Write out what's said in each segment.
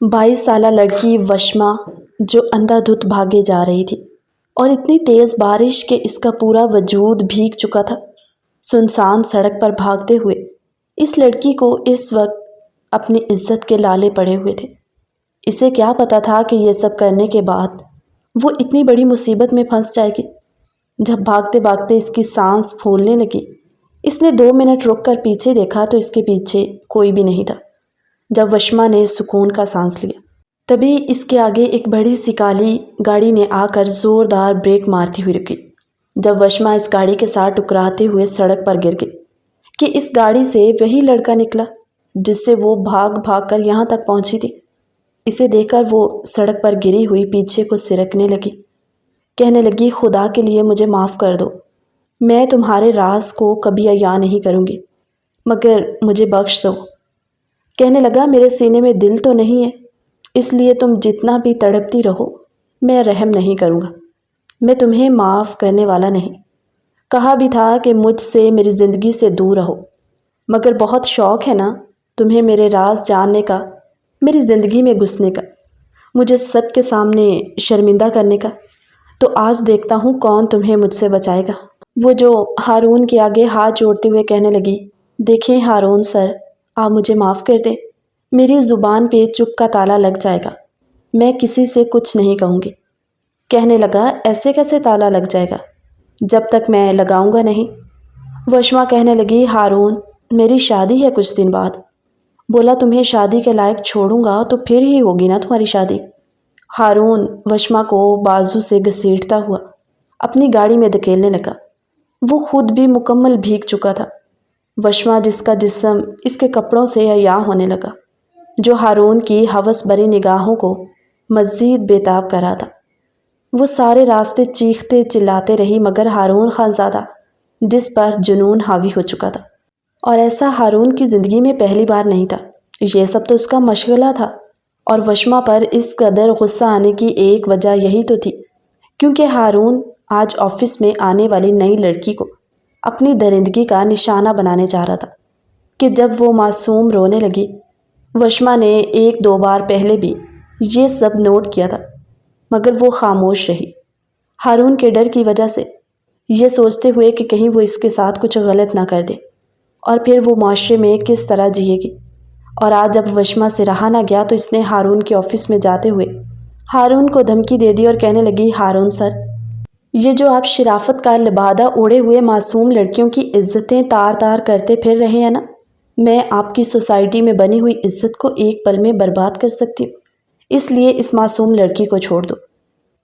22 سالہ لڑکی وشما جو اندھا دھند بھاگے جا رہی تھی اور اتنی تیز بارش کہ اس کا پورا وجود بھیگ چکا تھا۔ سنسان سڑک پر بھاگتے ہوئے اس لڑکی کو اس وقت اپنی عزت کے لالے پڑے ہوئے تھے۔ اسے کیا پتا تھا کہ یہ سب کرنے کے بعد وہ اتنی بڑی مصیبت میں پھنس جائے گی۔ جب بھاگتے بھاگتے اس کی سانس پھولنے لگی، اس نے 2 منٹ رک کر پیچھے دیکھا تو اس کے پیچھے کوئی بھی نہیں تھا۔ جب وشما نے سکون کا سانس لیا، تبھی اس کے آگے ایک بڑی سی کالی گاڑی نے آ کر زوردار بریک مارتی ہوئی رکی۔ جب وشما اس گاڑی کے ساتھ ٹکراتے ہوئے سڑک پر گر گئی کہ اس گاڑی سے وہی لڑکا نکلا جس سے وہ بھاگ بھاگ کر یہاں تک پہنچی تھی۔ اسے دیکھ کر وہ سڑک پر گری ہوئی پیچھے کو سرکنے لگی، کہنے لگی، خدا کے لیے مجھے معاف کر دو، میں تمہارے راز کو کبھی عیاں نہیں کروں گی، مگر مجھے بخش دو۔ کہنے لگا، میرے سینے میں دل تو نہیں ہے، اس لیے تم جتنا بھی تڑپتی رہو میں رحم نہیں کروں گا، میں تمہیں معاف کرنے والا نہیں۔ کہا بھی تھا کہ مجھ سے میری زندگی سے دور رہو، مگر بہت شوق ہے نا تمہیں میرے راز جاننے کا، میری زندگی میں گھسنے کا، مجھے سب کے سامنے شرمندہ کرنے کا۔ تو آج دیکھتا ہوں کون تمہیں مجھ سے بچائے گا۔ وہ جو ہارون کے آگے ہاتھ جوڑتے ہوئے کہنے لگی، دیکھیں ہارون سر، آپ مجھے معاف کر دیں، میری زبان پہ چپ کا تالا لگ جائے گا، میں کسی سے کچھ نہیں کہوں گی۔ کہنے لگا، ایسے کیسے تالا لگ جائے گا جب تک میں لگاؤں گا نہیں؟ وشما کہنے لگی، ہارون میری شادی ہے کچھ دن بعد، بولا تمہیں شادی کے لائق چھوڑوں گا تو پھر ہی ہوگی نا تمہاری شادی۔ ہارون وشما کو بازو سے گھسیٹتا ہوا اپنی گاڑی میں دھکیلنے لگا۔ وہ خود بھی مکمل بھیگ چکا تھا۔ وشما جس کا جسم اس کے کپڑوں سے عیاں ہونے لگا، جو ہارون کی ہوس بھری نگاہوں کو مزید بے تاب کر رہا تھا۔ وہ سارے راستے چیختے چلاتے رہی، مگر ہارون خان زادہ جس پر جنون حاوی ہو چکا تھا، اور ایسا ہارون کی زندگی میں پہلی بار نہیں تھا، یہ سب تو اس کا مشغلہ تھا۔ اور وشما پر اس قدر غصہ آنے کی ایک وجہ یہی تو تھی کیونکہ ہارون آج آفس میں آنے والی نئی لڑکی کو اپنی درندگی کا نشانہ بنانے جا رہا تھا کہ جب وہ معصوم رونے لگی، وشما نے 1-2 بار پہلے بھی یہ سب نوٹ کیا تھا، مگر وہ خاموش رہی، ہارون کے ڈر کی وجہ سے، یہ سوچتے ہوئے کہ کہیں وہ اس کے ساتھ کچھ غلط نہ کر دے اور پھر وہ معاشرے میں کس طرح جیے گی۔ اور آج جب وشما سے رہا نہ گیا تو اس نے ہارون کے آفس میں جاتے ہوئے ہارون کو دھمکی دے دی اور کہنے لگی، ہارون سر، یہ جو آپ شرافت کا لبادہ اوڑھے ہوئے معصوم لڑکیوں کی عزتیں تار تار کرتے پھر رہے ہیں نا، میں آپ کی سوسائٹی میں بنی ہوئی عزت کو ایک پل میں برباد کر سکتی ہوں، اس لیے اس معصوم لڑکی کو چھوڑ دو۔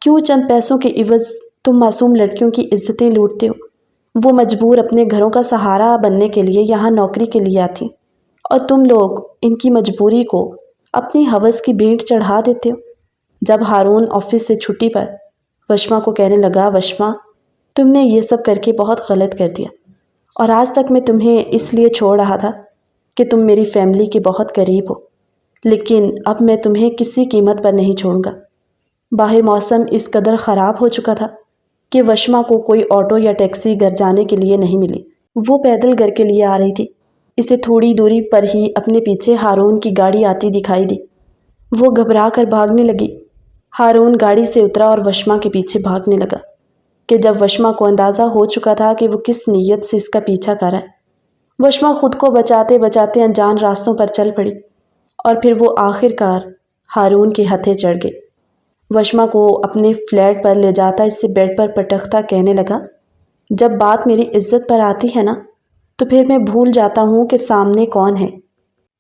کیوں چند پیسوں کے عوض تم معصوم لڑکیوں کی عزتیں لوٹتے ہو؟ وہ مجبور اپنے گھروں کا سہارا بننے کے لیے یہاں نوکری کے لیے آتی ہیں اور تم لوگ ان کی مجبوری کو اپنی ہوس کی بھینٹ چڑھا دیتے ہو۔ جب ہارون آفس سے چھٹی پر وشما کو کہنے لگا، وشما تم نے یہ سب کر کے بہت غلط کر دیا، اور آج تک میں تمہیں اس لیے چھوڑ رہا تھا کہ تم میری فیملی کے بہت قریب ہو، لیکن اب میں تمہیں کسی قیمت پر نہیں چھوڑوں گا۔ باہر موسم اس قدر خراب ہو چکا تھا کہ وشما کو کوئی آٹو یا ٹیکسی گھر جانے کے لیے نہیں ملی۔ وہ پیدل گھر کے لیے آ رہی تھی، اسے تھوڑی دوری پر ہی اپنے پیچھے ہارون کی گاڑی آتی دکھائی دی۔ وہ گھبرا کر بھاگنے لگی۔ ہارون گاڑی سے اترا اور وشما کے پیچھے بھاگنے لگا کہ جب وشما کو اندازہ ہو چکا تھا کہ وہ کس نیت سے اس کا پیچھا کر رہا ہے، وشما خود کو بچاتے بچاتے انجان راستوں پر چل پڑی اور پھر وہ آخر کار ہارون کے ہتھے چڑھ گئی۔ وشما کو اپنے فلیٹ پر لے جاتا اس سے بیڈ پر پٹکتا کہنے لگا، جب بات میری عزت پر آتی ہے نا تو پھر میں بھول جاتا ہوں کہ سامنے کون ہے۔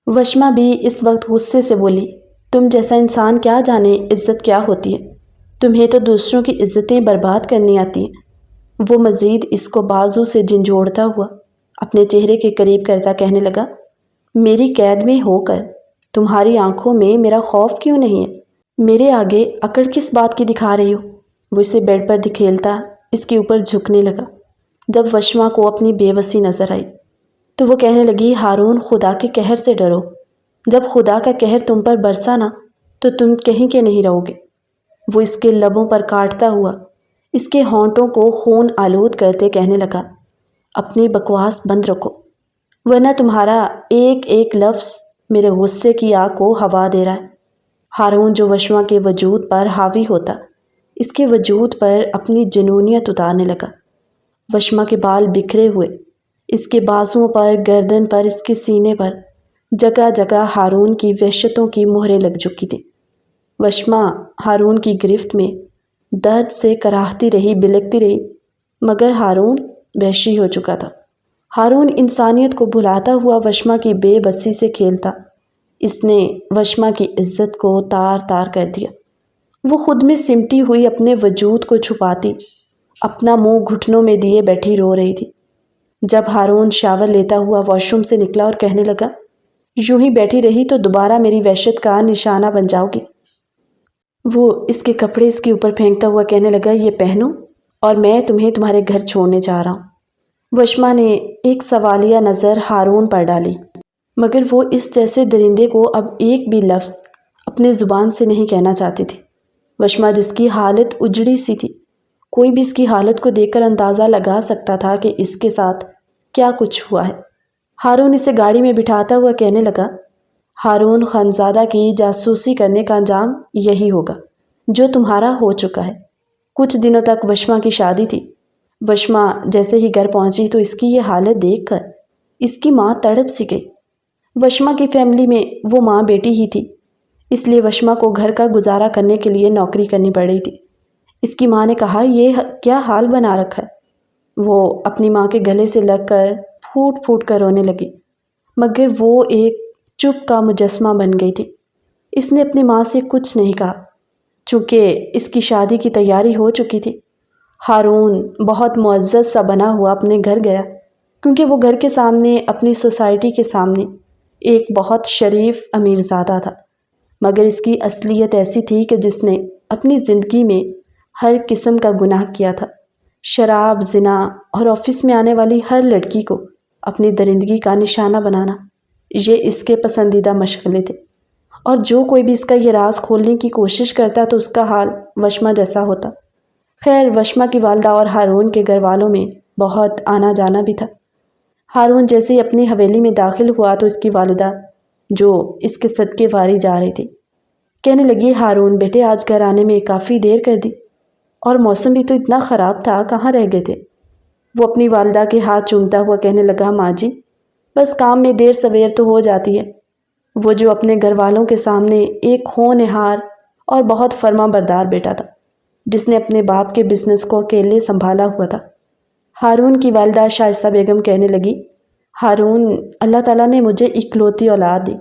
وشما بھی اس وقت غصے سے بولی، تم جیسا انسان کیا جانے عزت کیا ہوتی ہے، تمہیں تو دوسروں کی عزتیں برباد کرنی آتی ہیں۔ وہ مزید اس کو بازو سے جھنجھوڑتا ہوا اپنے چہرے کے قریب کرتا کہنے لگا، میری قید میں ہو کر تمہاری آنکھوں میں میرا خوف کیوں نہیں ہے؟ میرے آگے اکڑ کس بات کی دکھا رہی ہو؟ وہ اسے بیڈ پر دھکیلتا اس کے اوپر جھکنے لگا۔ جب وشما کو اپنی بے بسی نظر آئی تو وہ کہنے لگی، ہارون خدا کے قہر سے ڈرو، جب خدا کا قہر تم پر برسا نا تو تم کہیں کے نہیں رہو گے۔ وہ اس کے لبوں پر کاٹتا ہوا اس کے ہونٹوں کو خون آلود کرتے کہنے لگا، اپنی بکواس بند رکھو، ورنہ تمہارا ایک ایک لفظ میرے غصے کی آگ کو ہوا دے رہا ہے۔ ہارون جو وشما کے وجود پر حاوی ہوتا، اس کے وجود پر اپنی جنونیت اتارنے لگا۔ وشما کے بال بکھرے ہوئے، اس کے بازوؤں پر، گردن پر، اس کے سینے پر جگہ جگہ ہارون کی وحشتوں کی مہریں لگ چکی تھیں۔ وشما ہارون کی گرفت میں درد سے کراہتی رہی، بلکتی رہی، مگر ہارون وحشی ہو چکا تھا۔ ہارون انسانیت کو بھلاتا ہوا وشما کی بے بسی سے کھیلتا۔ اس نے وشما کی عزت کو تار تار کر دیا۔ وہ خود میں سمٹی ہوئی اپنے وجود کو چھپاتی، اپنا منہ گھٹنوں میں دیے بیٹھی رو رہی تھی۔ جب ہارون شاور لیتا ہوا واش روم سے نکلا اور کہنے لگا، یوں ہی بیٹھی رہی تو دوبارہ میری وحشت کا نشانہ بن جاؤ گی، وہ اس کے کپڑے اس کے اوپر پھینکتا ہوا کہنے لگا، یہ پہنو اور میں تمہیں تمہارے گھر چھوڑنے جا رہا ہوں۔ وشما نے ایک سوالیہ نظر ہارون پر ڈالی، مگر وہ اس جیسے درندے کو اب ایک بھی لفظ اپنے زبان سے نہیں کہنا چاہتی تھی۔ وشما جس کی حالت اجڑی سی تھی، کوئی بھی اس کی حالت کو دیکھ کر اندازہ لگا سکتا تھا کہ اس کے ساتھ کیا کچھ ہوا ہے۔ ہارون اسے گاڑی میں بٹھاتا ہوا کہنے لگا، ہارون خانزادہ کی جاسوسی کرنے کا انجام یہی ہوگا جو تمہارا ہو چکا ہے۔ کچھ دنوں تک وشما کی شادی تھی۔ وشما جیسے ہی گھر پہنچی تو اس کی یہ حالت دیکھ کر اس کی ماں تڑپ سی گئی۔ وشما کی فیملی میں وہ ماں بیٹی ہی تھی، اس لیے وشما کو گھر کا گزارا کرنے کے لیے نوکری کرنی پڑ رہی تھی۔ اس کی ماں نے کہا، یہ کیا حال بنا رکھا ہے؟ وہ اپنی ماں کے گلے سے لگ کر پھوٹ پھوٹ کر رونے لگی، مگر وہ ایک چپ کا مجسمہ بن گئی تھی۔ اس نے اپنی ماں سے کچھ نہیں کہا، چونکہ اس کی شادی کی تیاری ہو چکی تھی۔ ہارون بہت معزز سا بنا ہوا اپنے گھر گیا، کیونکہ وہ گھر کے سامنے، اپنی سوسائٹی کے سامنے ایک بہت شریف امیر زادہ تھا، مگر اس کی اصلیت ایسی تھی کہ جس نے اپنی زندگی میں ہر قسم کا گناہ کیا تھا۔ شراب، زنا اور آفس میں آنے والی ہر لڑکی کو اپنی درندگی کا نشانہ بنانا، یہ اس کے پسندیدہ مشغلے تھے، اور جو کوئی بھی اس کا یہ راز کھولنے کی کوشش کرتا تو اس کا حال وشما جیسا ہوتا۔ خیر، وشما کی والدہ اور ہارون کے گھر والوں میں بہت آنا جانا بھی تھا۔ ہارون جیسے ہی اپنی حویلی میں داخل ہوا تو اس کی والدہ، جو اس کے صدقے واری جا رہی تھی، کہنے لگی، ہارون بیٹے آج گھر آنے میں کافی دیر کر دی، اور موسم بھی تو اتنا خراب تھا، کہاں رہ گئے تھے؟ وہ اپنی والدہ کے ہاتھ چومتا ہوا کہنے لگا، ماں جی بس کام میں دیر سویر تو ہو جاتی ہے۔ وہ جو اپنے گھر والوں کے سامنے ایک ہونہار اور بہت فرما بردار بیٹا تھا، جس نے اپنے باپ کے بزنس کو اکیلے سنبھالا ہوا تھا۔ ہارون کی والدہ شائستہ بیگم کہنے لگی، ہارون، اللہ تعالیٰ نے مجھے اکلوتی اولاد دی،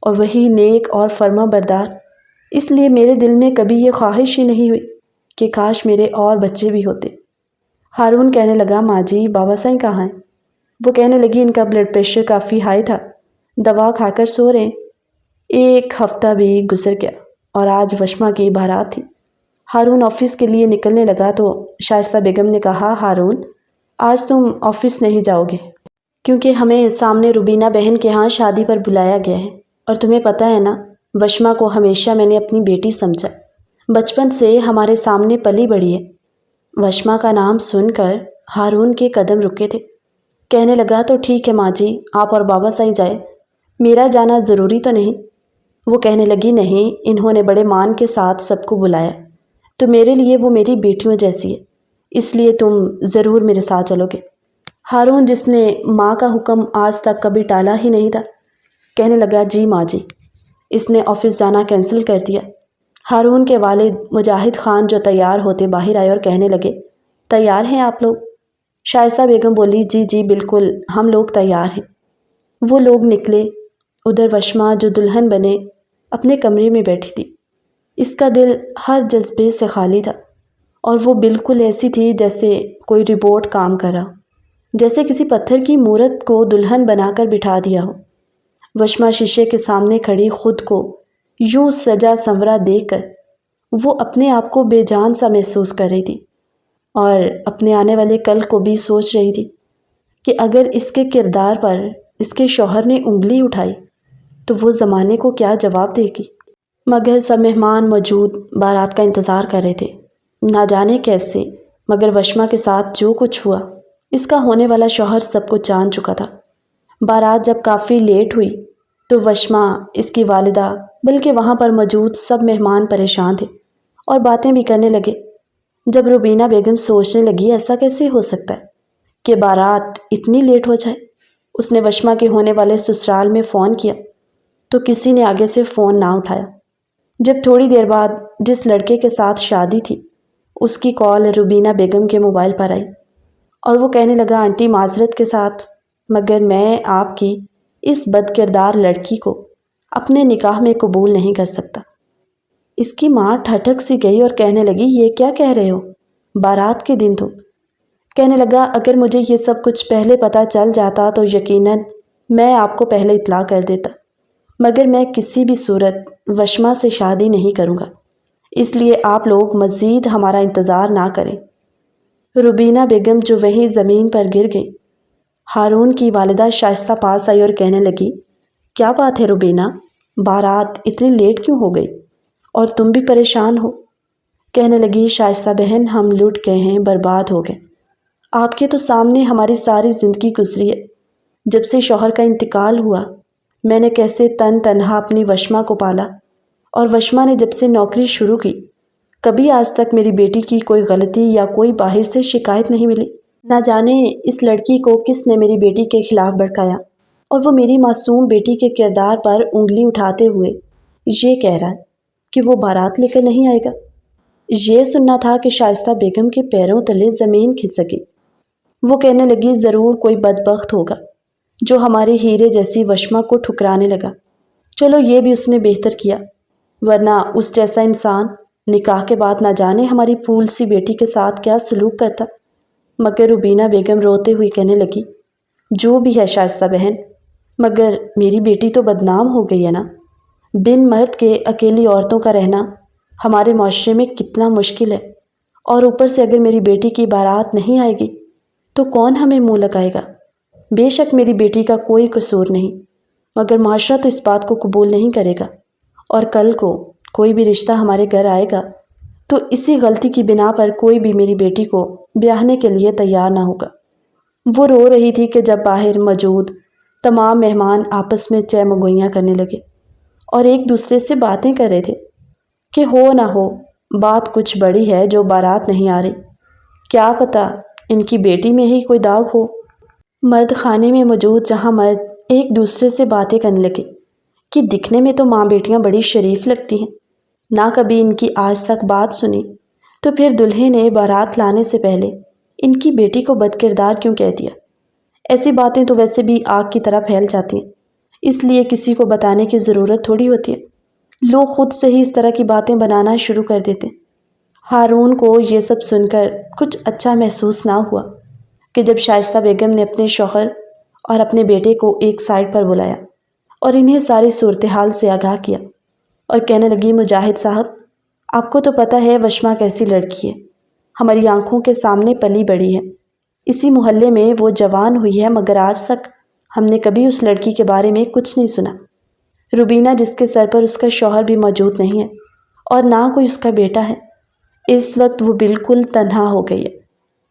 اور وہی نیک اور فرما بردار، اس لیے میرے دل میں کبھی یہ خواہش ہی نہیں ہوئی کہ کاش میرے اور بچے بھی ہوتے۔ ہارون کہنے لگا، ماں جی بابا سائیں کہاں ہیں؟ وہ کہنے لگی، ان کا بلڈ پریشر کافی ہائی تھا، دوا کھا کر سو رہے ہیں۔ ایک ہفتہ بھی گزر گیا اور آج وشما کی بارات تھی۔ ہارون آفس کے لیے نکلنے لگا تو شائستہ بیگم نے کہا، ہارون آج تم آفس نہیں جاؤ گے، کیونکہ ہمیں سامنے روبینہ بہن کے ہاں شادی پر بلایا گیا ہے، اور تمہیں پتہ ہے نا، وشما کو ہمیشہ میں نے اپنی بیٹی سمجھا، بچپن سے ہمارے سامنے پلی بڑھی ہے۔ وشما کا نام سن کر ہارون کے قدم رکے تھے۔ کہنے لگا، تو ٹھیک ہے ماں جی، آپ اور بابا سائیں جائے، میرا جانا ضروری تو نہیں؟ وہ کہنے لگی، نہیں، انہوں نے بڑے مان کے ساتھ سب کو بلایا، تو میرے لیے وہ میری بیٹیوں جیسی ہے، اس لیے تم ضرور میرے ساتھ چلو گے۔ ہارون، جس نے ماں کا حکم آج تک کبھی ٹالا ہی نہیں تھا، کہنے لگا، جی ماں جی۔ اس نے آفس جانا کینسل کر دیا۔ ہارون کے والد مجاہد خان جو تیار ہوتے باہر آئے اور کہنے لگے، تیار ہیں آپ لوگ؟ شائستہ بیگم بولی، جی جی بالکل، ہم لوگ تیار ہیں۔ وہ لوگ نکلے۔ ادھر وشما جو دلہن بنے اپنے کمرے میں بیٹھی تھی، اس کا دل ہر جذبے سے خالی تھا، اور وہ بالکل ایسی تھی جیسے کوئی روبوٹ کام کر رہا، جیسے کسی پتھر کی مورت کو دلہن بنا کر بٹھا دیا ہو۔ وشما شیشے کے سامنے کھڑی خود کو یوں سجا سنورا دیکھ کر وہ اپنے آپ کو بے جان سا محسوس کر رہی تھی، اور اپنے آنے والے کل کو بھی سوچ رہی تھی کہ اگر اس کے کردار پر اس کے شوہر نے انگلی اٹھائی تو وہ زمانے کو کیا جواب دے گی۔ مگر سب مہمان موجود بارات کا انتظار کر رہے تھے۔ نہ جانے کیسے، مگر وشما کے ساتھ جو کچھ ہوا، اس کا ہونے والا شوہر سب کچھ جان چکا تھا۔ بارات جب کافی لیٹ ہوئی تو وشما، اس کی والدہ، بلکہ وہاں پر موجود سب مہمان پریشان تھے اور باتیں بھی کرنے لگے۔ جب روبینہ بیگم سوچنے لگی ایسا کیسے ہو سکتا ہے کہ بارات اتنی لیٹ ہو جائے، اس نے وشما کے ہونے والے سسرال میں فون کیا تو کسی نے آگے سے فون نہ اٹھایا۔ جب تھوڑی دیر بعد جس لڑکے کے ساتھ شادی تھی اس کی کال روبینہ بیگم کے موبائل پر آئی اور وہ کہنے لگا، آنٹی معذرت کے ساتھ، مگر میں آپ کی اس بد کردار لڑکی کو اپنے نکاح میں قبول نہیں کر سکتا۔ اس کی ماں ٹھٹک سی گئی اور کہنے لگی، یہ کیا کہہ رہے ہو؟ بارات کے دن تو کہنے لگا، اگر مجھے یہ سب کچھ پہلے پتہ چل جاتا تو یقیناً میں آپ کو پہلے اطلاع کر دیتا، مگر میں کسی بھی صورت وشما سے شادی نہیں کروں گا، اس لیے آپ لوگ مزید ہمارا انتظار نہ کریں۔ روبینہ بیگم جو وہیں زمین پر گر گئی۔ ہارون کی والدہ شائستہ پاس آئی اور کہنے لگی، کیا بات ہے روبینہ، بارات اتنی لیٹ کیوں ہو گئی اور تم بھی پریشان ہو؟ کہنے لگی، شائستہ بہن، ہم لٹ گئے ہیں، برباد ہو گئے۔ آپ کے تو سامنے ہماری ساری زندگی گزری ہے۔ جب سے شوہر کا انتقال ہوا میں نے کیسے تنہا اپنی وشما کو پالا، اور وشما نے جب سے نوکری شروع کی کبھی آج تک میری بیٹی کی کوئی غلطی یا کوئی باہر سے شکایت نہیں ملی۔ نہ جانے اس لڑکی کو کس نے میری بیٹی کے خلاف بھڑکایا اور وہ میری معصوم بیٹی کے کردار پر انگلی اٹھاتے ہوئے یہ کہہ رہا ہے کہ وہ بارات لے کر نہیں آئے گا۔ یہ سننا تھا کہ شائستہ بیگم کے پیروں تلے زمین کھسکی۔ وہ کہنے لگی، ضرور کوئی بدبخت ہوگا جو ہماری ہیرے جیسی وشما کو ٹھکرانے لگا۔ چلو یہ بھی اس نے بہتر کیا، ورنہ اس جیسا انسان نکاح کے بعد نہ جانے ہماری پھول سی بیٹی کے ساتھ کیا سلوک کرتا۔ مگر روبینہ بیگم روتے ہوئی کہنے لگی، جو بھی ہے شائستہ بہن، مگر میری بیٹی تو بدنام ہو گئی ہے نا۔ بن مرد کے اکیلی عورتوں کا رہنا ہمارے معاشرے میں کتنا مشکل ہے، اور اوپر سے اگر میری بیٹی کی بارات نہیں آئے گی تو کون ہمیں منہ لگائے گا؟ بے شک میری بیٹی کا کوئی قصور نہیں، مگر معاشرہ تو اس بات کو قبول نہیں کرے گا، اور کل کو کوئی بھی رشتہ ہمارے گھر آئے گا تو اسی غلطی کی بنا پر کوئی بھی میری بیٹی کو بیاہنے کے لیے تیار نہ ہوگا۔ وہ رو رہی تھی کہ جب باہر موجود تمام مہمان آپس میں چہ مگوئیاں کرنے لگے اور ایک دوسرے سے باتیں کر رہے تھے کہ ہو نہ ہو بات کچھ بڑی ہے جو بارات نہیں آ رہی، کیا پتہ ان کی بیٹی میں ہی کوئی داغ ہو۔ مرد خانے میں موجود جہاں مرد ایک دوسرے سے باتیں کرنے لگے کہ دکھنے میں تو ماں بیٹیاں بڑی شریف لگتی ہیں، نہ کبھی ان کی آج تک بات سنی، تو پھر دلہے نے بارات لانے سے پہلے ان کی بیٹی کو بد کردار کیوں کہہ دیا؟ ایسی باتیں تو ویسے بھی آگ کی طرح پھیل جاتی ہیں، اس لیے کسی کو بتانے کی ضرورت تھوڑی ہوتی ہے، لوگ خود سے ہی اس طرح کی باتیں بنانا شروع کر دیتے۔ ہارون کو یہ سب سن کر کچھ اچھا محسوس نہ ہوا کہ جب شائستہ بیگم نے اپنے شوہر اور اپنے بیٹے کو ایک سائڈ پر بلایا اور انہیں ساری صورتحال سے آگاہ کیا اور کہنے لگی، مجاہد صاحب، آپ کو تو پتہ ہے وشما کیسی لڑکی ہے، ہماری آنکھوں کے سامنے پلی بڑی ہے، اسی محلے میں وہ جوان ہوئی ہے، مگر آج تک ہم نے کبھی اس لڑکی کے بارے میں کچھ نہیں سنا۔ روبینہ، جس کے سر پر اس کا شوہر بھی موجود نہیں ہے اور نہ کوئی اس کا بیٹا ہے، اس وقت وہ بالکل تنہا ہو گئی ہے،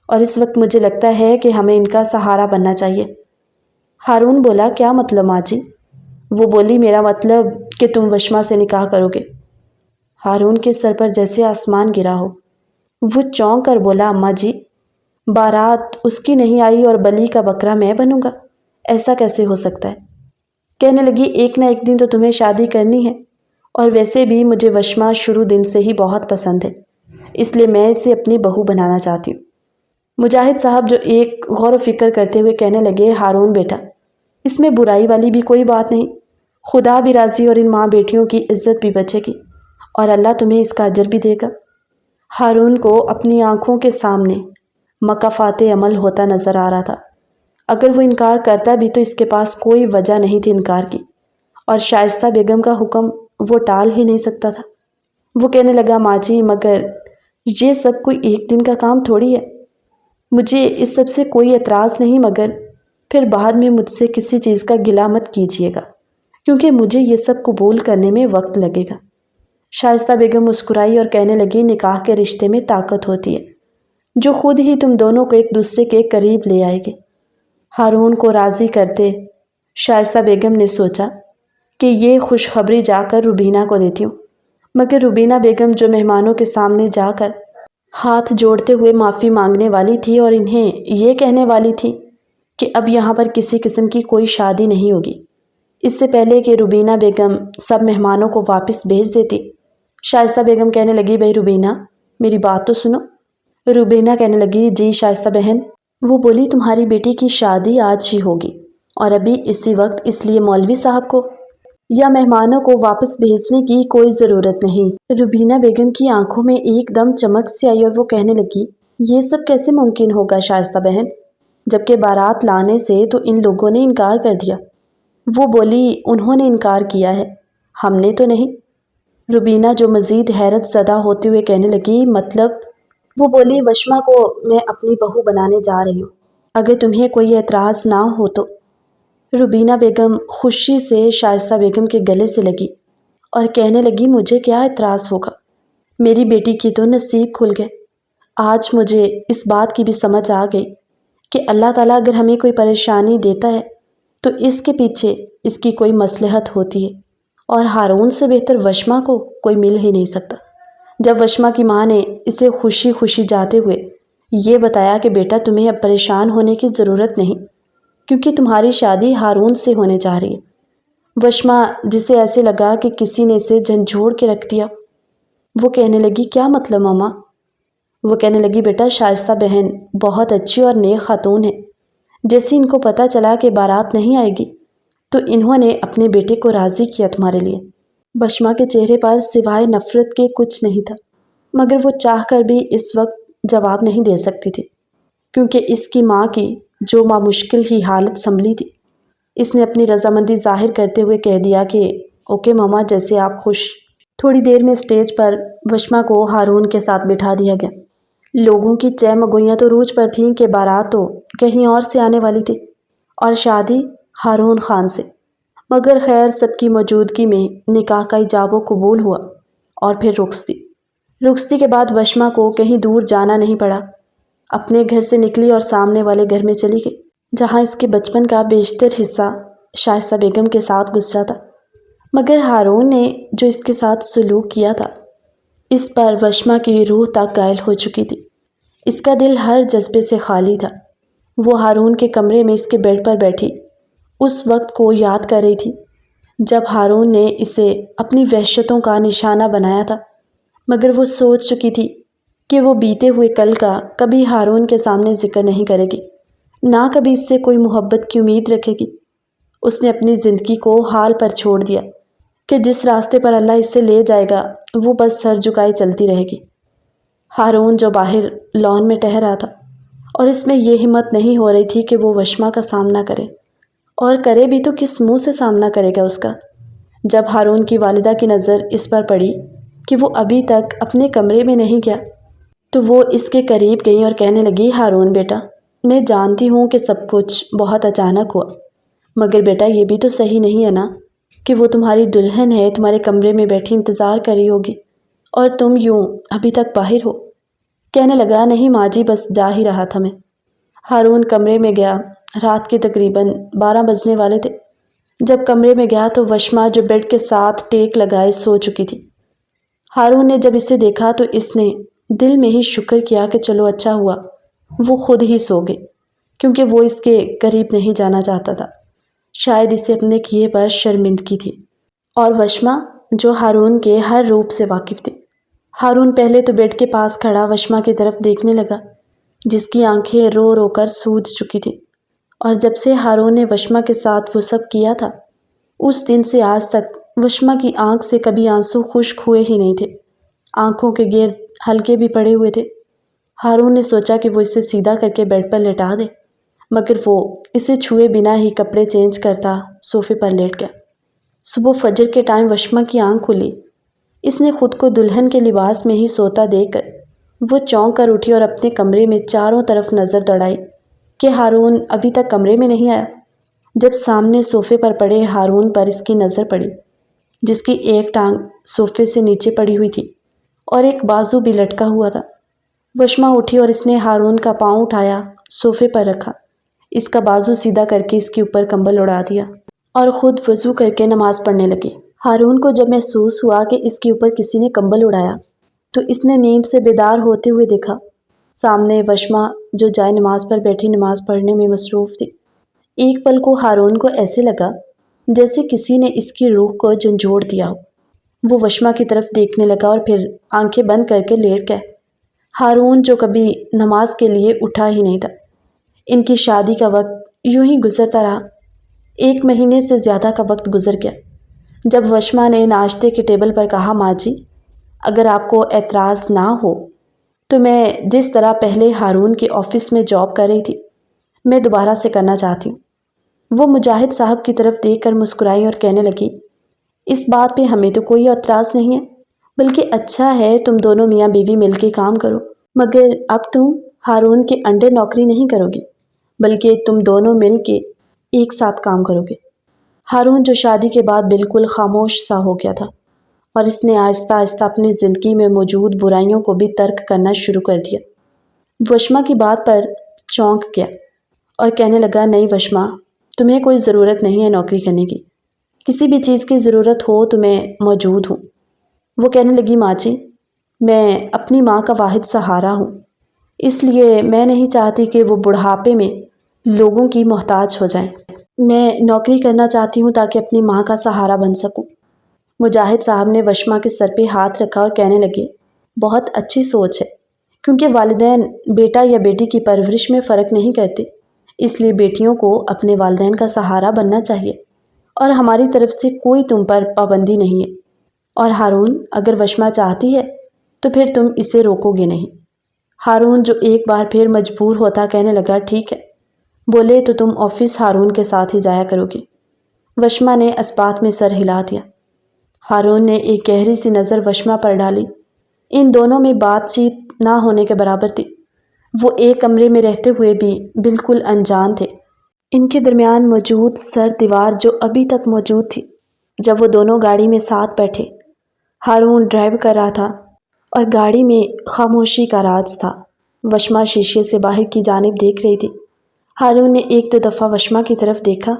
اور اس وقت مجھے لگتا ہے کہ ہمیں ان کا سہارا بننا چاہیے۔ ہارون بولا، کیا مطلب ماں جی؟ وہ بولی، میرا مطلب کہ تم وشما سے نکاح کرو گے۔ ہارون کے سر پر جیسے آسمان گرا ہو، وہ چونک کر بولا، اماں جی، بارات اس کی نہیں آئی اور بلی کا بکرا میں بنوں گا، ایسا کیسے ہو سکتا ہے؟ کہنے لگی، ایک نہ ایک دن تو تمہیں شادی کرنی ہے، اور ویسے بھی مجھے وشما شروع دن سے ہی بہت پسند ہے، اس لیے میں اسے اپنی بہو بنانا چاہتی ہوں۔ مجاہد صاحب جو ایک غور و فکر کرتے ہوئے کہنے لگے، ہارون بیٹا، اس میں برائی والی بھی کوئی بات نہیں، خدا بھی راضی اور ان ماں بیٹیوں کی عزت بھی بچے گی، اور اللہ تمہیں اس کا اجر بھی دے گا۔ ہارون کو اپنی آنکھوں کے سامنے مکافات عمل ہوتا نظر آ رہا تھا۔ اگر وہ انکار کرتا بھی تو اس کے پاس کوئی وجہ نہیں تھی انکار کی، اور شائستہ بیگم کا حکم وہ ٹال ہی نہیں سکتا تھا۔ وہ کہنے لگا، ماں جی، مگر یہ سب کوئی ایک دن کا کام تھوڑی ہے، مجھے اس سب سے کوئی اعتراض نہیں، مگر پھر بعد میں مجھ سے کسی چیز کا گلہ مت کیجیے گا، کیونکہ مجھے یہ سب قبول کرنے میں وقت لگے گا۔ شائستہ بیگم مسکرائی اور کہنے لگی، نکاح کے رشتے میں طاقت ہوتی ہے جو خود ہی تم دونوں کو ایک دوسرے کے قریب لے آئے گی۔ ہارون کو راضی کرتے شائستہ بیگم نے سوچا کہ یہ خوشخبری جا کر روبینہ کو دیتی ہوں۔ مگر روبینہ بیگم جو مہمانوں کے سامنے جا کر ہاتھ جوڑتے ہوئے معافی مانگنے والی تھی اور انہیں یہ کہنے والی تھی کہ اب یہاں پر کسی قسم کی کوئی شادی نہیں ہوگی، اس سے پہلے کہ روبینہ بیگم سب مہمانوں کو واپس بھیج دیتی، شائستہ بیگم کہنے لگی، بھئی روبینہ میری بات تو سنو۔ روبینہ کہنے لگی، جی شائستہ بہن۔ وہ بولی، تمہاری بیٹی کی شادی آج ہی ہوگی اور ابھی اسی وقت، اس لیے مولوی صاحب کو یا مہمانوں کو واپس بھیجنے کی کوئی ضرورت نہیں۔ روبینہ بیگم کی آنکھوں میں ایک دم چمک سی آئی اور وہ کہنے لگی، یہ سب کیسے ممکن ہوگا شائستہ بہن، جبکہ بارات لانے سے تو ان لوگوں نے انکار کر دیا۔ وہ بولی، انہوں نے انکار کیا ہے، ہم نے تو نہیں۔ روبینہ جو مزید حیرت زدہ ہوتے ہوئے کہنے لگی، مطلب؟ وہ بولی، وشما کو میں اپنی بہو بنانے جا رہی ہوں، اگر تمہیں کوئی اعتراض نہ ہو تو۔ روبینہ بیگم خوشی سے شائستہ بیگم کے گلے سے لگی اور کہنے لگی، مجھے کیا اعتراض ہوگا، میری بیٹی کی تو نصیب کھل گئے۔ آج مجھے اس بات کی بھی سمجھ آ گئی کہ اللہ تعالیٰ اگر ہمیں کوئی پریشانی دیتا ہے تو اس کے پیچھے اس کی کوئی مصلحت ہوتی ہے، اور ہارون سے بہتر وشما کو کوئی مل ہی نہیں سکتا۔ جب وشما کی ماں نے اسے خوشی خوشی جاتے ہوئے یہ بتایا کہ بیٹا تمہیں اب پریشان ہونے کی ضرورت نہیں، کیونکہ تمہاری شادی ہارون سے ہونے جا رہی ہے، وشما جسے ایسے لگا کہ کسی نے اسے جھنجھوڑ کے رکھ دیا، وہ کہنے لگی، کیا مطلب ماما؟ وہ کہنے لگی، بیٹا شائستہ بہن بہت اچھی اور نیک خاتون ہے، جیسے ان کو پتہ چلا کہ بارات نہیں آئے گی تو انہوں نے اپنے بیٹے کو راضی کیا تمہارے لیے۔ وشما کے چہرے پر سوائے نفرت کے کچھ نہیں تھا، مگر وہ چاہ کر بھی اس وقت جواب نہیں دے سکتی تھی، کیونکہ اس کی ماں کی جو مشکل ہی حالت سنبھلی تھی۔ اس نے اپنی رضامندی ظاہر کرتے ہوئے کہہ دیا کہ اوکے ماما، جیسے آپ خوش۔ تھوڑی دیر میں اسٹیج پر وشما کو ہارون کے ساتھ بٹھا دیا گیا۔ لوگوں کی چہ مگوئیاں تو روج پر تھیں کہ بارات تو کہیں اور سے آنے والی تھی اور شادی ہارون خان سے، مگر خیر سب کی موجودگی میں نکاح کا ایجاب و قبول ہوا اور پھر رخصتی کے بعد وشما کو کہیں دور جانا نہیں پڑا، اپنے گھر سے نکلی اور سامنے والے گھر میں چلی گئی، جہاں اس کے بچپن کا بیشتر حصہ شائستہ بیگم کے ساتھ گزرا تھا۔ مگر ہارون نے جو اس کے ساتھ سلوک کیا تھا، اس پر وشما کی روح تک گائل ہو چکی تھی، اس کا دل ہر جذبے سے خالی تھا۔ وہ ہارون کے کمرے میں اس کے بیڈ پر بیٹھی اس وقت کو یاد کر رہی تھی جب ہارون نے اسے اپنی وحشتوں کا نشانہ بنایا تھا، مگر وہ سوچ چکی تھی کہ وہ بیتے ہوئے کل کا کبھی ہارون کے سامنے ذکر نہیں کرے گی، نہ کبھی اس سے کوئی محبت کی امید رکھے گی۔ اس نے اپنی زندگی کو حال پر چھوڑ دیا کہ جس راستے پر اللہ اسے لے جائے گا وہ بس سر جھکائے چلتی رہے گی۔ ہارون جو باہر لان میں ٹہر رہا تھا اور اس میں یہ ہمت نہیں ہو رہی تھی کہ وہ وشما کا سامنا کرے، اور کرے بھی تو کس منہ سے سامنا کرے گا اس کا۔ جب ہارون کی والدہ کی نظر اس پر پڑی کہ وہ ابھی تک اپنے کمرے میں نہیں گیا تو وہ اس کے قریب گئی اور کہنے لگی، ہارون بیٹا، میں جانتی ہوں کہ سب کچھ بہت اچانک ہوا، مگر بیٹا یہ بھی تو صحیح نہیں ہے نا کہ وہ تمہاری دلہن ہے، تمہارے کمرے میں بیٹھی انتظار کر رہی ہوگی اور تم یوں ابھی تک باہر ہو۔ کہنے لگا، نہیں ماں جی، بس جا ہی رہا تھا میں۔ ہارون کمرے میں گیا، رات کے تقریباً 12 بجنے والے تھے۔ جب کمرے میں گیا تو وشما جو بیڈ کے ساتھ ٹیک لگائے سو چکی تھی۔ ہارون نے جب اسے دیکھا تو اس نے دل میں ہی شکر کیا کہ چلو اچھا ہوا وہ خود ہی سو گئی، کیونکہ وہ اس کے قریب نہیں جانا چاہتا تھا، شاید اسے اپنے کیے پر شرمندگی تھی۔ اور وشما جو ہارون کے ہر روپ سے واقف تھی۔ ہارون پہلے تو بیڈ کے پاس کھڑا وشما کی طرف دیکھنے لگا، جس کی آنکھیں رو رو کر سوج چکی تھی، اور جب سے ہارون نے وشما کے ساتھ وہ سب کیا تھا اس دن سے آج تک وشما کی آنکھ سے کبھی آنسو خشک ہوئے ہی نہیں تھے، آنکھوں کے گرد ہلکے بھی پڑے ہوئے تھے۔ ہارون نے سوچا کہ وہ اسے سیدھا کر کے بیڈ پر لٹا دے، مگر وہ اسے چھوئے بنا ہی کپڑے چینج کرتا صوفے پر لیٹ گیا۔ صبح فجر کے ٹائم وشما کی آنکھ کھلی، اس نے خود کو دلہن کے لباس میں ہی سوتا دیکھ کر وہ چونک کر اٹھی اور اپنے کمرے میں چاروں طرف نظر دوڑائی کہ ہارون ابھی تک کمرے میں نہیں آیا۔ جب سامنے صوفے پر پڑے ہارون پر اس کی نظر پڑی، جس کی ایک ٹانگ صوفے سے نیچے پڑی ہوئی تھی اور ایک بازو بھی لٹکا ہوا تھا، وشما اٹھی اور اس نے ہارون کا پاؤں اٹھایا، صوفے پر رکھا، اس کا بازو سیدھا کر کے اس کے اوپر کمبل اڑا دیا اور خود وضو کر کے نماز پڑھنے لگے۔ ہارون کو جب محسوس ہوا کہ اس کے اوپر کسی نے کمبل اڑایا تو اس نے نیند سے بیدار ہوتے ہوئے دیکھا سامنے وشما جو جائے نماز پر بیٹھی نماز پڑھنے میں مصروف تھی۔ ایک پل کو ہارون کو ایسے لگا جیسے کسی نے اس کی روح کو جھنجھوڑ دیا ہو۔ وہ وشما کی طرف دیکھنے لگا اور پھر آنکھیں بند کر کے لیٹ گئے۔ ہارون جو کبھی نماز کے لیے اٹھا ہی نہیں تھا۔ ان کی شادی کا وقت یوں ہی گزرتا رہا۔ 1 مہینے سے زیادہ کا وقت گزر گیا۔ جب وشما نے ناشتے کے ٹیبل پر کہا، ماں جی اگر آپ کو اعتراض نہ ہو تو میں جس طرح پہلے ہارون کے آفس میں جاب کر رہی تھی میں دوبارہ سے کرنا چاہتی ہوں۔ وہ مجاہد صاحب کی طرف دیکھ کر مسکرائی اور کہنے لگی، اس بات پہ ہمیں تو کوئی اعتراض نہیں ہے، بلکہ اچھا ہے تم دونوں میاں بیوی مل کے کام کرو، مگر اب تم ہارون کے انڈر نوکری نہیں کرو گے بلکہ تم دونوں مل کے ایک ساتھ کام کرو گے۔ ہارون جو شادی کے بعد بالکل خاموش سا ہو گیا تھا اور اس نے آہستہ آہستہ اپنی زندگی میں موجود برائیوں کو بھی ترک کرنا شروع کر دیا، وشما کی بات پر چونک گیا اور کہنے لگا، نہیں وشما تمہیں کوئی ضرورت نہیں ہے نوکری کرنے کی، کسی بھی چیز کی ضرورت ہو تو میں موجود ہوں۔ وہ کہنے لگی، ماں جی میں اپنی ماں کا واحد سہارا ہوں، اس لیے میں نہیں چاہتی کہ وہ بڑھاپے میں لوگوں کی محتاج ہو جائیں۔ میں نوکری کرنا چاہتی ہوں تاکہ اپنی ماں کا سہارا بن سکوں۔ مجاہد صاحب نے وشما کے سر پہ ہاتھ رکھا اور کہنے لگے، بہت اچھی سوچ ہے، کیونکہ والدین بیٹا یا بیٹی کی پرورش میں فرق نہیں کرتے، اس لیے بیٹیوں کو اپنے والدین کا سہارا بننا چاہیے اور ہماری طرف سے کوئی تم پر پابندی نہیں ہے۔ اور ہارون اگر وشما چاہتی ہے تو پھر تم اسے روکو گے نہیں۔ ہارون جو ایک بار پھر مجبور ہوتا کہنے لگا، ٹھیک ہے، بولے تو تم آفس ہارون کے ساتھ ہی جایا کرو گے۔ وشما نے اسبات میں سر ہلا دیا۔ ہارون نے ایک گہری سی نظر وشما پر ڈالی۔ ان دونوں میں بات چیت نہ ہونے کے برابر تھی۔ وہ ایک کمرے میں رہتے ہوئے بھی بالکل انجان تھے۔ ان کے درمیان موجود سرد دیوار جو ابھی تک موجود تھی۔ جب وہ دونوں گاڑی میں ساتھ بیٹھے، ہارون ڈرائیو کر رہا تھا اور گاڑی میں خاموشی کا راج تھا۔ وشما شیشے سے باہر کی جانب دیکھ رہی تھی۔ ہارون نے 1-2 دفعہ وشما کی طرف دیکھا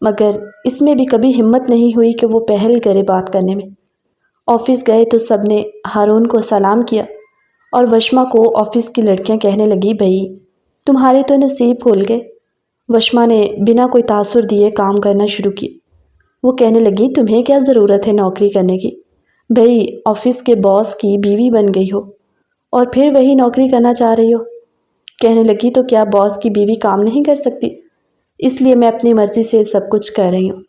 مگر اس میں بھی کبھی ہمت نہیں ہوئی کہ وہ پہل کرے بات کرنے میں۔ آفس گئے تو سب نے ہارون کو سلام کیا اور وشما کو آفس کی لڑکیاں کہنے لگی، بھئی تمہارے تو نصیب کھل گئے۔ وشما نے بنا کوئی تاثر دیے کام کرنا شروع کیا۔ وہ کہنے لگی، تمہیں کیا ضرورت ہے نوکری کرنے کی؟ بھئی آفس کے باس کی بیوی بن گئی ہو اور پھر وہی نوکری کرنا چاہ رہی ہو۔ کہنے لگی، تو کیا باس کی بیوی کام نہیں کر سکتی؟ اس لیے میں اپنی مرضی سے سب کچھ کر رہی ہوں۔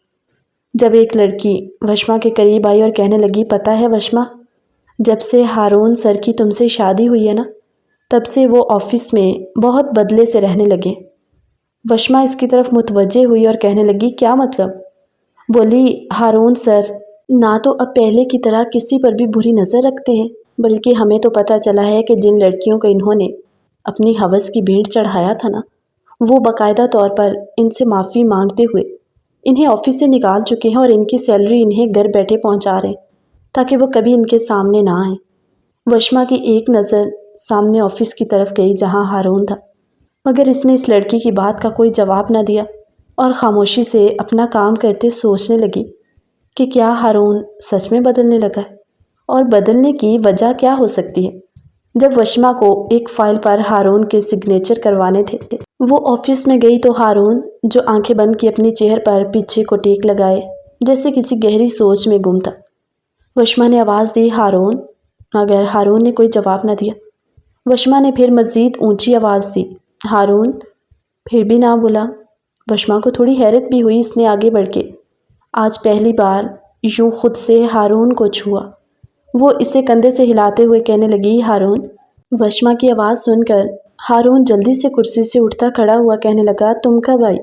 جب ایک لڑکی وشما کے قریب آئی اور کہنے لگی، پتہ ہے وشما، جب سے ہارون سر کی تم سے شادی ہوئی ہے نا، تب سے وہ آفس میں بہت بدلے سے رہنے لگے۔ وشما اس کی طرف متوجہ ہوئی اور کہنے لگی، کیا مطلب؟ بولی، ہارون سر نہ تو اب پہلے کی طرح کسی پر بھی بری نظر رکھتے ہیں، بلکہ ہمیں تو پتہ چلا ہے کہ جن لڑکیوں کو انہوں نے اپنی ہوس کی بھیڑ چڑھایا تھا نا، وہ باقاعدہ طور پر ان سے معافی مانگتے ہوئے انہیں آفس سے نکال چکے ہیں اور ان کی سیلری انہیں گھر بیٹھے پہنچا رہے ہیں تاکہ وہ کبھی ان کے سامنے نہ آئیں۔ وشما کی ایک نظر سامنے آفس کی طرف گئی جہاں ہارون تھا، مگر اس نے اس لڑکی کی بات کا کوئی جواب نہ دیا اور خاموشی سے اپنا کام کرتے سوچنے لگی کہ کیا ہارون سچ میں بدلنے لگا ہے اور بدلنے کی وجہ کیا ہو سکتی ہے۔ جب وشما کو ایک فائل پر ہارون کے سگنیچر کروانے تھے، وہ آفس میں گئی تو ہارون جو آنکھیں بند کی اپنی چہر پر پیچھے کو ٹیک لگائے جیسے کسی گہری سوچ میں گم تھا۔ وشما نے آواز دی، ہارون، مگر ہارون نے کوئی جواب نہ دیا۔ وشما نے پھر مزید اونچی آواز دی، ہارون، پھر بھی نہ بولا۔ وشما کو تھوڑی حیرت بھی ہوئی۔ اس نے آگے بڑھ کے آج پہلی بار یوں خود سے ہارون کو چھوا۔ وہ اسے کندھے سے ہلاتے ہوئے کہنے لگی، ہارون۔ وشما کی آواز سن کر ہارون جلدی سے کرسی سے اٹھتا کھڑا ہوا، کہنے لگا، تم کب آئی؟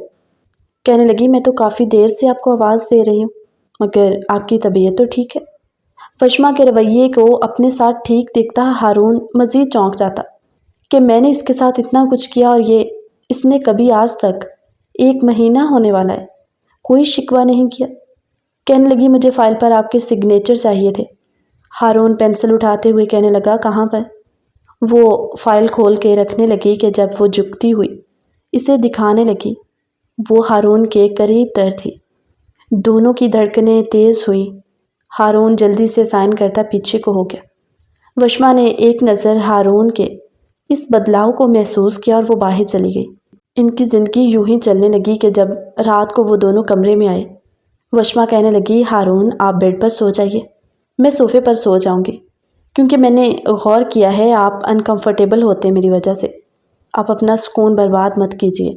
کہنے لگی، میں تو کافی دیر سے آپ کو آواز دے رہی ہوں، مگر آپ کی طبیعت تو ٹھیک ہے۔ وشما کے رویے کو اپنے ساتھ ٹھیک دیکھتا ہارون مزید چونک جاتا کہ میں نے اس کے ساتھ اتنا کچھ کیا اور یہ اس نے کبھی آج تک 1 مہینہ ہونے والا ہے کوئی شکوہ نہیں کیا۔ کہنے لگی، مجھے فائل پر آپ کے سگنیچر چاہیے تھے۔ ہارون پینسل اٹھاتے ہوئے کہنے لگا، کہاں پر؟ وہ فائل کھول کے رکھنے لگی کہ جب وہ جھکتی ہوئی اسے دکھانے لگی، وہ ہارون کے قریب تر تھی۔ دونوں کی دھڑکنیں تیز ہوئیں۔ ہارون جلدی سے سائن کرتا پیچھے کو ہو گیا۔ وشما نے ایک نظر ہارون کے اس بدلاؤ کو محسوس کیا اور وہ باہر چلی گئی۔ ان کی زندگی یوں ہی چلنے لگی کہ جب رات کو وہ دونوں کمرے میں آئے، وشما کہنے لگی، ہارون آپ بیڈ پر سو جائیے، میں صوفے پر سو جاؤں گی، کیونکہ میں نے غور کیا ہے آپ انکمفرٹیبل ہوتے ہیں میری وجہ سے، آپ اپنا سکون برباد مت کیجیے۔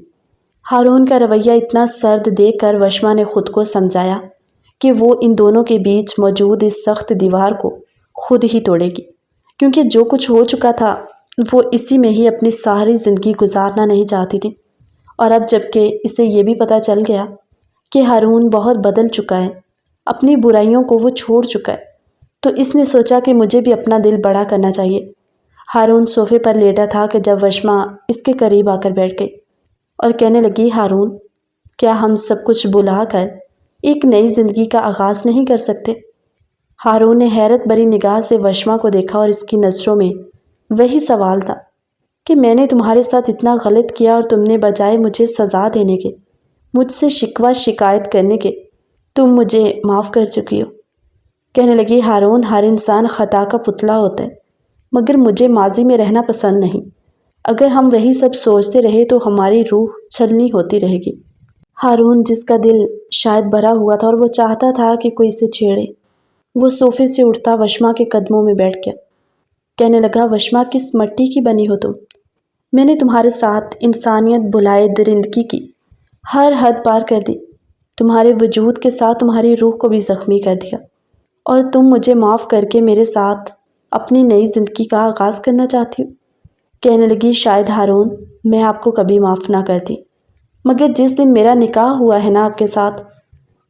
ہارون کا رویہ اتنا سرد دیکھ کر وشما نے خود کو سمجھایا کہ وہ ان دونوں کے بیچ موجود اس سخت دیوار کو خود ہی توڑے گی، کیونکہ جو کچھ ہو چکا تھا وہ اسی میں ہی اپنی ساری زندگی گزارنا نہیں چاہتی تھی۔ اور اب جب کہ اسے یہ بھی پتہ چل گیا کہ ہارون بہت بدل چکا ہے، اپنی برائیوں کو وہ چھوڑ چکا ہے، تو اس نے سوچا کہ مجھے بھی اپنا دل بڑا کرنا چاہیے۔ ہارون صوفے پر لیٹا تھا کہ جب وشما اس کے قریب آ کر بیٹھ گئی اور کہنے لگی، ہارون کیا ہم سب کچھ بھلا کر ایک نئی زندگی کا آغاز نہیں کر سکتے؟ ہارون نے حیرت بھری نگاہ سے وشما کو دیکھا اور اس کی نظروں میں وہی سوال تھا کہ میں نے تمہارے ساتھ اتنا غلط کیا اور تم نے بجائے مجھے سزا دینے کے، مجھ سے شکوہ شکایت کرنے کے، تم مجھے معاف کر چکی ہو۔ کہنے لگی، ہارون ہر انسان خطا کا پتلا ہوتا ہے، مگر مجھے ماضی میں رہنا پسند نہیں۔ اگر ہم وہی سب سوچتے رہے تو ہماری روح چھلنی ہوتی رہے گی۔ ہارون جس کا دل شاید بھرا ہوا تھا اور وہ چاہتا تھا کہ کوئی اسے چھیڑے، وہ صوفے سے اٹھتا وشما کے قدموں میں بیٹھ گیا۔ کہنے لگا، وشما کس مٹی کی بنی ہو تم؟ میں نے تمہارے ساتھ انسانیت بھلائے درندگی کی، ہر حد پار کر دی، تمہارے وجود کے ساتھ تمہاری روح کو بھی زخمی کر دیا، اور تم مجھے معاف کر کے میرے ساتھ اپنی نئی زندگی کا آغاز کرنا چاہتی ہو۔ کہنے لگی، شاید ہارون میں آپ کو کبھی معاف نہ کرتی، مگر جس دن میرا نکاح ہوا ہے نا آپ کے ساتھ،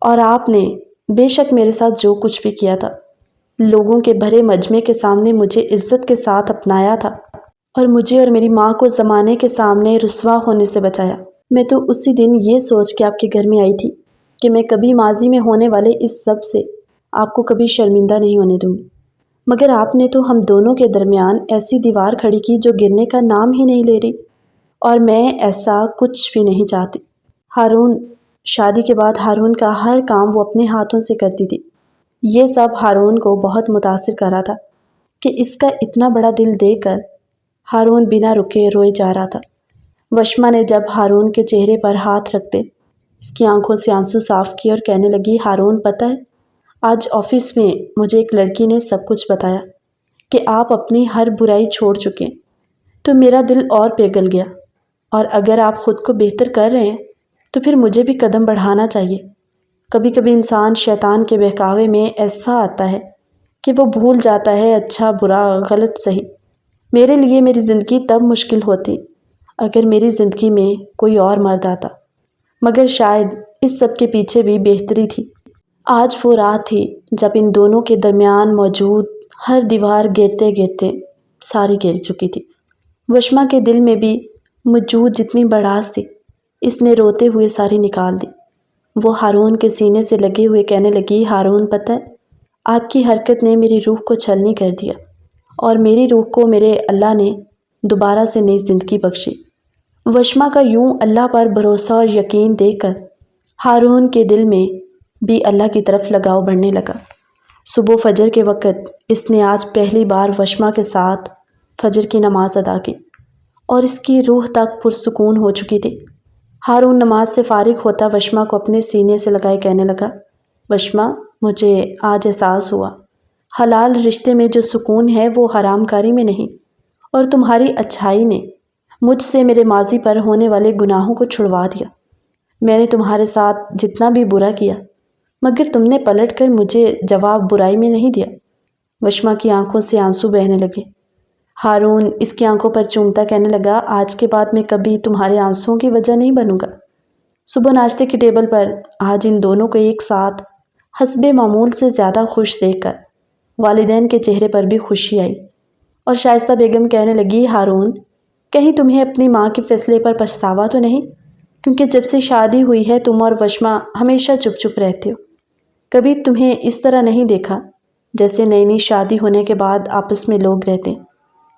اور آپ نے بے شک میرے ساتھ جو کچھ بھی کیا تھا، لوگوں کے بھرے مجمع کے سامنے مجھے عزت کے ساتھ اپنایا تھا اور مجھے اور میری ماں کو زمانے کے سامنے رسوا ہونے سے بچایا، میں تو اسی دن یہ سوچ کے آپ کے گھر میں آئی تھی کہ میں کبھی ماضی میں ہونے والے اس سب سے آپ کو کبھی شرمندہ نہیں ہونے دوں گی، مگر آپ نے تو ہم دونوں کے درمیان ایسی دیوار کھڑی کی جو گرنے کا نام ہی نہیں لے رہی، اور میں ایسا کچھ بھی نہیں چاہتی۔ ہارون شادی کے بعد ہارون کا ہر کام وہ اپنے ہاتھوں سے کرتی تھی۔ یہ سب ہارون کو بہت متاثر کر رہا تھا کہ اس کا اتنا بڑا دل دیکھ کر ہارون بنا رکے روئے جا رہا تھا۔ وشما نے جب ہارون کے چہرے پر ہاتھ رکھتے اس کی آنکھوں سے آنسو صاف کیے اور کہنے لگی، ہارون پتہ ہے آج آفس میں مجھے ایک لڑکی نے سب کچھ بتایا کہ آپ اپنی ہر برائی چھوڑ چکے ہیں، تو میرا دل اور پگھل گیا، اور اگر آپ خود کو بہتر کر رہے ہیں تو پھر مجھے بھی قدم بڑھانا چاہیے۔ کبھی کبھی انسان شیطان کے بہکاوے میں ایسا آتا ہے کہ وہ بھول جاتا ہے اچھا برا غلط صحیح۔ میرے لیے میری زندگی تب مشکل ہوتی اگر میری زندگی میں کوئی اور مرد آتا، مگر شاید اس سب کے پیچھے بھی بہتری تھی۔ آج وہ رات تھی جب ان دونوں کے درمیان موجود ہر دیوار گرتے گرتے ساری گر چکی تھی۔ وشما کے دل میں بھی موجود جتنی بڑاس تھی اس نے روتے ہوئے ساری نکال دی۔ وہ ہارون کے سینے سے لگے ہوئے کہنے لگی، ہارون پتہ ہے آپ کی حرکت نے میری روح کو چھلنی کر دیا، اور میری روح کو میرے اللہ نے دوبارہ سے نئی زندگی بخشی۔ وشما کا یوں اللہ پر بھروسہ اور یقین دیکھ کر ہارون کے دل میں بھی اللہ کی طرف لگاؤ بڑھنے لگا۔ صبح فجر کے وقت اس نے آج پہلی بار وشما کے ساتھ فجر کی نماز ادا کی، اور اس کی روح تک پرسکون ہو چکی تھی۔ ہارون نماز سے فارغ ہوتا وشما کو اپنے سینے سے لگائے کہنے لگا، وشما مجھے آج احساس ہوا حلال رشتے میں جو سکون ہے وہ حرام کاری میں نہیں، اور تمہاری اچھائی نے مجھ سے میرے ماضی پر ہونے والے گناہوں کو چھڑوا دیا۔ میں نے تمہارے ساتھ جتنا بھی برا کیا، مگر تم نے پلٹ کر مجھے جواب برائی میں نہیں دیا۔ وشما کی آنکھوں سے آنسو بہنے لگے۔ ہارون اس کی آنکھوں پر چومتا کہنے لگا، آج کے بعد میں کبھی تمہارے آنسوؤں کی وجہ نہیں بنوں گا۔ صبح ناشتے کی ٹیبل پر آج ان دونوں کو ایک ساتھ حسب معمول سے زیادہ خوش دیکھ کر والدین کے چہرے پر بھی خوشی آئی، اور شائستہ بیگم کہنے لگی، ہارون کہیں تمہیں اپنی ماں کے فیصلے پر پچھتاوا تو نہیں؟ کیونکہ جب سے شادی ہوئی ہے تم اور وشما ہمیشہ چپ چپ رہتے ہو، کبھی تمہیں اس طرح نہیں دیکھا جیسے نئی نئی شادی ہونے کے بعد آپس میں لوگ رہتے ہیں۔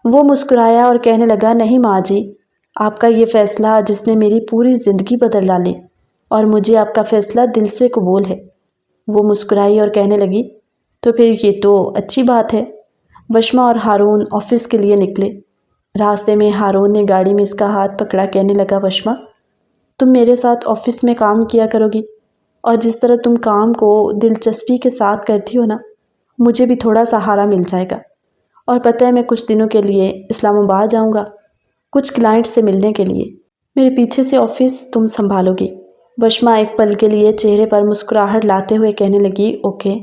وہ مسکرایا اور کہنے لگا، نہیں ماں جی، آپ کا یہ فیصلہ جس نے میری پوری زندگی بدل ڈالی، اور مجھے آپ کا فیصلہ دل سے قبول ہے۔ وہ مسکرائی اور کہنے لگی تو پھر یہ تو اچھی بات ہے۔ وشما اور ہارون آفس کے لیے نکلے۔ راستے میں ہارون نے گاڑی میں اس کا ہاتھ پکڑا، کہنے لگا وشما تم میرے ساتھ آفس میں کام کیا کرو گی، اور جس طرح تم کام کو دلچسپی کے ساتھ کرتی ہو نا، مجھے بھی تھوڑا سہارا مل جائے گا۔ اور پتہ ہے میں کچھ دنوں کے لیے اسلام آباد جاؤں گا، کچھ کلائنٹ سے ملنے کے لیے۔ میرے پیچھے سے آفس تم سنبھالو گی۔ وشما ایک پل کے لیے چہرے پر مسکراہٹ لاتے ہوئے کہنے لگی اوکے۔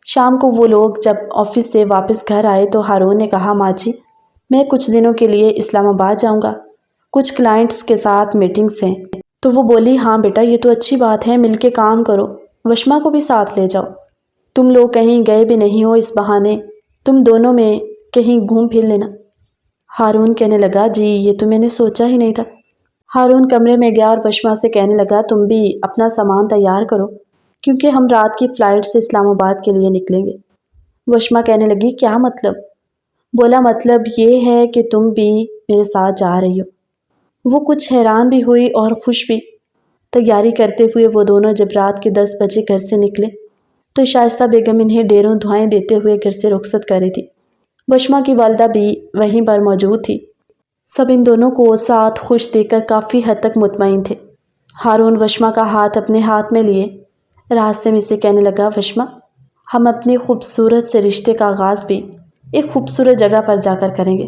شام کو وہ لوگ جب آفس سے واپس گھر آئے تو ہارون نے کہا ماں جی میں کچھ دنوں کے لیے اسلام آباد جاؤں گا، کچھ کلائنٹس کے ساتھ میٹنگز ہیں۔ تو وہ بولی ہاں بیٹا یہ تو اچھی بات ہے، مل کے کام کرو، وشما کو بھی ساتھ لے جاؤ، تم لوگ کہیں گئے بھی نہیں ہو، اس بہانے تم دونوں میں کہیں گھوم پھر لینا۔ ہارون کہنے لگا جی یہ تو میں نے سوچا ہی نہیں تھا۔ ہارون کمرے میں گیا اور وشما سے کہنے لگا تم بھی اپنا سامان تیار کرو کیونکہ ہم رات کی فلائٹ سے اسلام آباد کے لیے نکلیں گے۔ وشما کہنے لگی کیا مطلب؟ بولا مطلب یہ ہے کہ تم بھی میرے ساتھ جا رہی ہو۔ وہ کچھ حیران بھی ہوئی اور خوش بھی۔ تیاری کرتے ہوئے وہ دونوں جب رات کے 10 بجے گھر سے نکلے تو شائستہ بیگم انہیں ڈیروں دعائیں دیتے ہوئے گھر سے رخصت کر رہی تھی۔ وشما کی والدہ بھی وہیں پر موجود تھی۔ سب ان دونوں کو ساتھ خوش دیکھ کر کافی حد تک مطمئن تھے۔ ہارون وشما کا ہاتھ اپنے ہاتھ میں لیے راستے میں سے کہنے لگا وشما ہم اپنے خوبصورت سے رشتے کا آغاز بھی ایک خوبصورت جگہ پر جا کر کریں گے۔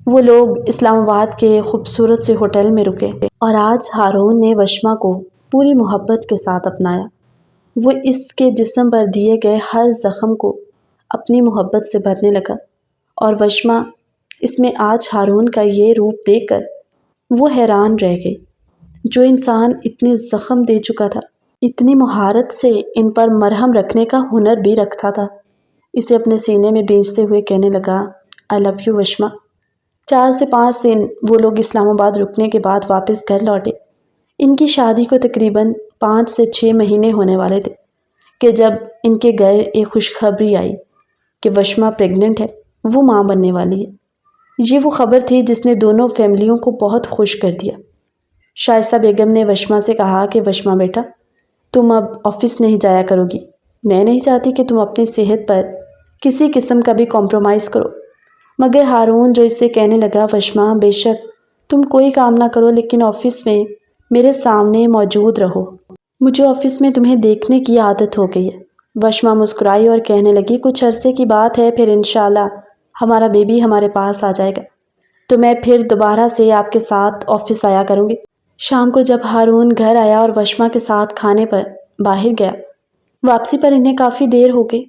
وہ لوگ اسلام آباد کے خوبصورت سے ہوٹل میں رکے اور آج ہارون نے وشما کو پوری محبت کے ساتھ اپنایا۔ وہ اس کے جسم پر دیے گئے ہر زخم کو اپنی محبت سے بھرنے لگا، اور وشما اس میں آج ہارون کا یہ روپ دیکھ کر وہ حیران رہ گئی۔ جو انسان اتنے زخم دے چکا تھا، اتنی مہارت سے ان پر مرہم رکھنے کا ہنر بھی رکھتا تھا، اسے اپنے سینے میں بھیجتے ہوئے کہنے لگا آئی لو یو وشما۔ 4 سے 5 دن وہ لوگ اسلام آباد رکنے کے بعد واپس گھر لوٹے۔ ان کی شادی کو تقریباً 5 سے 6 مہینے ہونے والے تھے کہ جب ان کے گھر ایک خوشخبری آئی کہ وشما پریگننٹ ہے، وہ ماں بننے والی ہے۔ یہ وہ خبر تھی جس نے دونوں فیملیوں کو بہت خوش کر دیا۔ شائستہ بیگم نے وشما سے کہا کہ وشما بیٹا تم اب آفس نہیں جایا کرو گی، میں نہیں چاہتی کہ تم اپنی صحت پر کسی قسم کا بھی کمپرومائز کرو۔ مگر ہارون جو اس سے کہنے لگا وشما بے شک تم کوئی کام نہ کرو لیکن آفس میں میرے سامنے موجود رہو، مجھے آفس میں تمہیں دیکھنے کی عادت ہو گئی ہے۔ وشما مسکرائی اور کہنے لگی کچھ عرصے کی بات ہے، پھر انشاءاللہ ہمارا بیبی ہمارے پاس آ جائے گا تو میں پھر دوبارہ سے آپ کے ساتھ آفس آیا کروں گی۔ شام کو جب ہارون گھر آیا اور وشما کے ساتھ کھانے پر باہر گیا، واپسی پر انہیں کافی دیر ہو گئی۔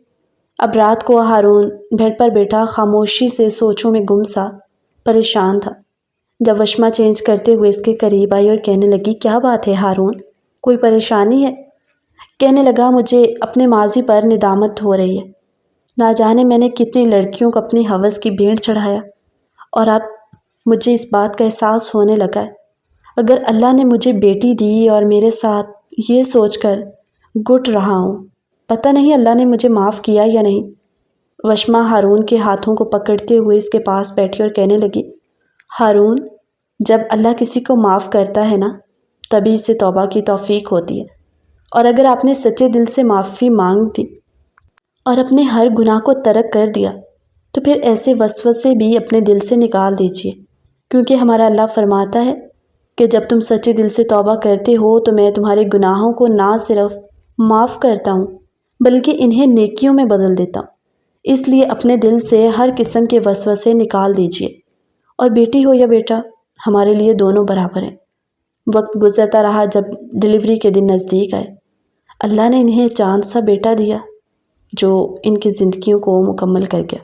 اب رات کو ہارون بیڈ پر بیٹھا خاموشی سے سوچوں میں گم سا پریشان تھا، جب وشما چینج کرتے ہوئے اس کے قریب آئی اور کہنے لگی کیا بات ہے ہارون، کوئی پریشانی ہے؟ کہنے لگا مجھے اپنے ماضی پر ندامت ہو رہی ہے، نہ جانے میں نے کتنی لڑکیوں کو اپنی ہوس کی بھینٹ چڑھایا، اور اب مجھے اس بات کا احساس ہونے لگا ہے اگر اللہ نے مجھے بیٹی دی اور میرے ساتھ یہ سوچ کر گھٹ رہا ہوں، پتہ نہیں اللہ نے مجھے معاف کیا یا نہیں۔ وشما ہارون کے ہاتھوں کو پکڑتے ہوئے اس کے پاس بیٹھی اور کہنے لگی ہارون جب اللہ کسی کو معاف کرتا ہے نا تبھی اسے توبہ کی توفیق ہوتی ہے، اور اگر آپ نے سچے دل سے معافی مانگ دی اور اپنے ہر گناہ کو ترک کر دیا تو پھر ایسے وسوسے بھی اپنے دل سے نکال دیجیے، کیونکہ ہمارا اللہ فرماتا ہے کہ جب تم سچے دل سے توبہ کرتے ہو تو میں تمہارے گناہوں کو نہ صرف معاف کرتا ہوں بلکہ انہیں نیکیوں میں بدل دیتا ہوں۔ اس لیے اپنے دل سے ہر قسم کے وسوسے نکال دیجیے، اور بیٹی ہو یا بیٹا ہمارے لیے دونوں برابر ہیں۔ وقت گزرتا رہا، جب ڈلیوری کے دن نزدیک آئے اللہ نے انہیں چاند سا بیٹا دیا جو ان کی زندگیوں کو مکمل کر گیا۔